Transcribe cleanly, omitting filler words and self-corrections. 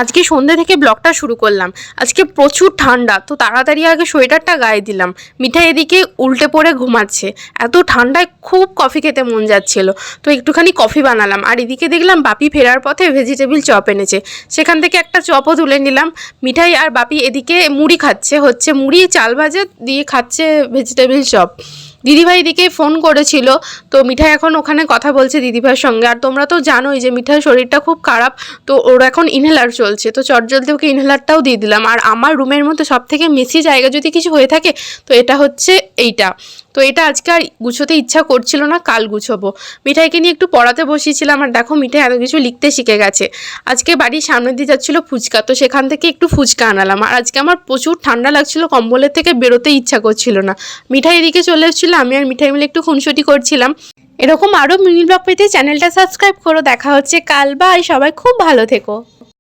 আজকে সন্ধ্যে থেকে ব্লগটা শুরু করলাম। আজকে প্রচুর ঠান্ডা, তো তাড়াতাড়ি আগে সোয়েটারটা গায়ে দিলাম। মিঠাই এদিকে উল্টে পড়ে ঘুমাচ্ছে। এত ঠান্ডায় খুব কফি খেতে মন যাচ্ছিল, তো একটুখানি কফি বানালাম। আর এদিকে দেখলাম বাপি ফেরার পথে ভেজিটেবিল চপ এনেছে, সেখান থেকে একটা চপও তুলে নিলাম। মিঠাই আর বাপি এদিকে মুড়ি খাচ্ছে, মুড়ি চাল ভাজা দিয়ে খাচ্ছে ভেজিটেবিল চপ। দিদিভাই এদিকে ফোন করেছিল, তো মিঠাই এখন ওখানে কথা বলছে দিদিভাইয়ের সঙ্গে। আর তোমরা তো জানোই যে মিঠাইয়ের শরীরটা খুব খারাপ, তো ওর এখন ইনহেলার চলছে, তো চটজলদি ওকে ইনহেলারটাও দিয়ে দিলাম। আর আমার রুমের মধ্যে সব থেকে মেসি জায়গা যদি কিছু হয়ে থাকে তো এটা হচ্ছে এইটা। তো এটা আজকে আর গুছোতে ইচ্ছা করছিল না, কাল গুছোবো। মিঠাইকে নিয়ে একটু পড়াতে বসিয়েছিলাম, আর দেখো মিঠাই এত কিছু লিখতে শিখে গেছে। আজকে বাড়ির সামনে দিয়ে যাচ্ছিলো ফুচকা, তো সেখান থেকে একটু ফুচকা আনালাম। আর আজকে আমার প্রচুর ঠান্ডা লাগছিল, কম্বলের থেকে বেরোতে ইচ্ছা করছিল না। মিঠাই এদিকে চলে এসেছিলো, আমি আর মিঠাই মিলে একটু খুনসুটি করছিলাম। এরকম আরও মিনি ব্লগ পেতে চ্যানেলটা সাবস্ক্রাইব করো। দেখা হচ্ছে কাল, বাই। সবাই খুব ভালো থেকো।